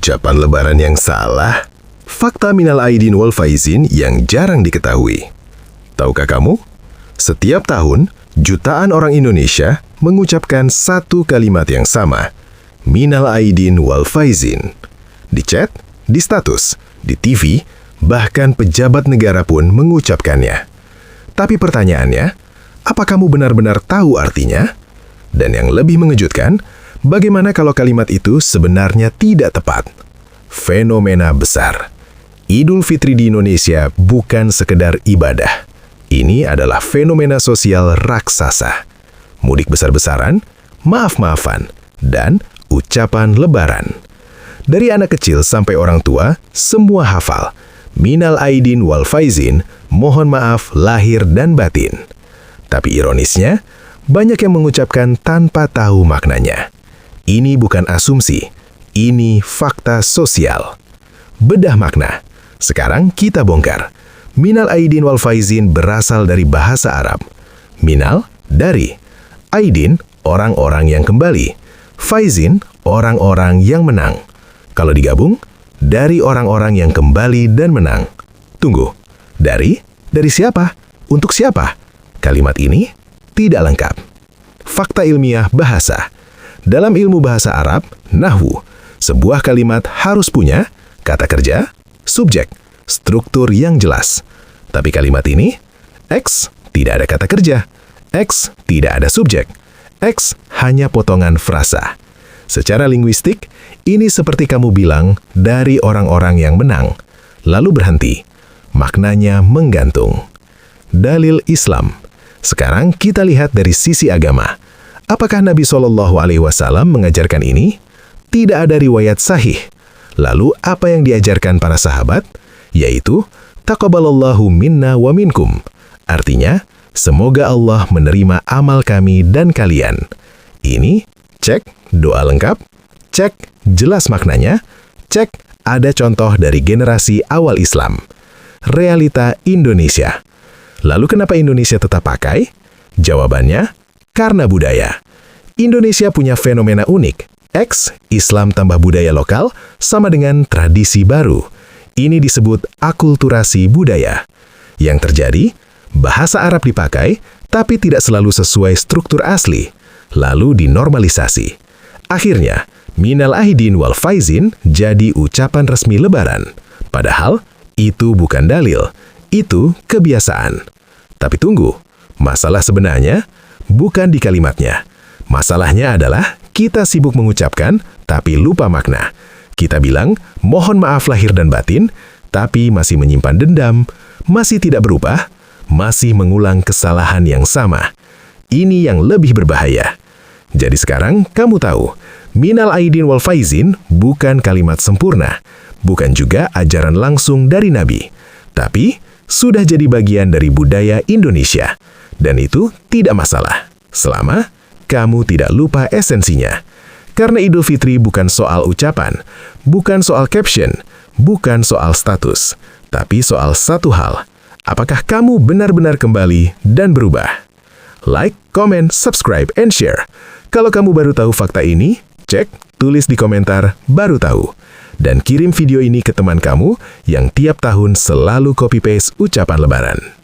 Ucapan lebaran yang salah? Fakta minal aidin wal faizin yang jarang diketahui. Tahukah kamu? Setiap tahun, jutaan orang Indonesia mengucapkan satu kalimat yang sama. Minal aidin wal faizin. Di chat, di status, di TV, bahkan pejabat negara pun mengucapkannya. Tapi pertanyaannya, apa kamu benar-benar tahu artinya? Dan yang lebih mengejutkan, bagaimana kalau kalimat itu sebenarnya tidak tepat? Fenomena besar. Idul Fitri di Indonesia bukan sekedar ibadah. Ini adalah fenomena sosial raksasa. Mudik besar-besaran, maaf-maafan, dan ucapan lebaran. Dari anak kecil sampai orang tua, semua hafal. Minal aidin wal faizin, mohon maaf lahir dan batin. Tapi ironisnya, banyak yang mengucapkan tanpa tahu maknanya. Ini bukan asumsi, ini fakta sosial. Bedah makna. Sekarang kita bongkar. Minal aidin wal faizin berasal dari bahasa Arab. Minal, dari. Aidin, orang-orang yang kembali. Faizin, orang-orang yang menang. Kalau digabung, dari orang-orang yang kembali dan menang. Tunggu, dari siapa? Untuk siapa? Kalimat ini tidak lengkap. Fakta ilmiah bahasa. Dalam ilmu bahasa Arab, nahwu, sebuah kalimat harus punya kata kerja, subjek, struktur yang jelas. Tapi kalimat ini, X tidak ada kata kerja, X tidak ada subjek, X hanya potongan frasa. Secara linguistik, ini seperti kamu bilang dari orang-orang yang menang, lalu berhenti. Maknanya menggantung. Dalil Islam. Sekarang kita lihat dari sisi agama. Apakah Nabi SAW mengajarkan ini? Tidak ada riwayat sahih. Lalu apa yang diajarkan para sahabat? Yaitu, taqabbalallahu minna wa minkum. Artinya, semoga Allah menerima amal kami dan kalian. Ini, cek, doa lengkap, cek, jelas maknanya, cek, ada contoh dari generasi awal Islam. Realita Indonesia. Lalu kenapa Indonesia tetap pakai? Jawabannya, karena budaya. Indonesia punya fenomena unik. X, Islam tambah budaya lokal, sama dengan tradisi baru. Ini disebut akulturasi budaya. Yang terjadi, bahasa Arab dipakai, tapi tidak selalu sesuai struktur asli. Lalu dinormalisasi. Akhirnya, minal aidin wal faizin jadi ucapan resmi lebaran. Padahal, itu bukan dalil. Itu kebiasaan. Tapi tunggu, masalah sebenarnya bukan di kalimatnya. Masalahnya adalah kita sibuk mengucapkan, tapi lupa makna. Kita bilang, mohon maaf lahir dan batin, tapi masih menyimpan dendam, masih tidak berubah, masih mengulang kesalahan yang sama. Ini yang lebih berbahaya. Jadi sekarang kamu tahu, minal aidin wal faizin bukan kalimat sempurna, bukan juga ajaran langsung dari Nabi. Tapi, sudah jadi bagian dari budaya Indonesia. Dan itu tidak masalah, selama kamu tidak lupa esensinya. Karena Idul Fitri bukan soal ucapan, bukan soal caption, bukan soal status, tapi soal satu hal. Apakah kamu benar-benar kembali dan berubah? Like, comment, subscribe, and share. Kalau kamu baru tahu fakta ini, cek, tulis di komentar, baru tahu. Dan kirim video ini ke teman kamu yang tiap tahun selalu copy-paste ucapan lebaran.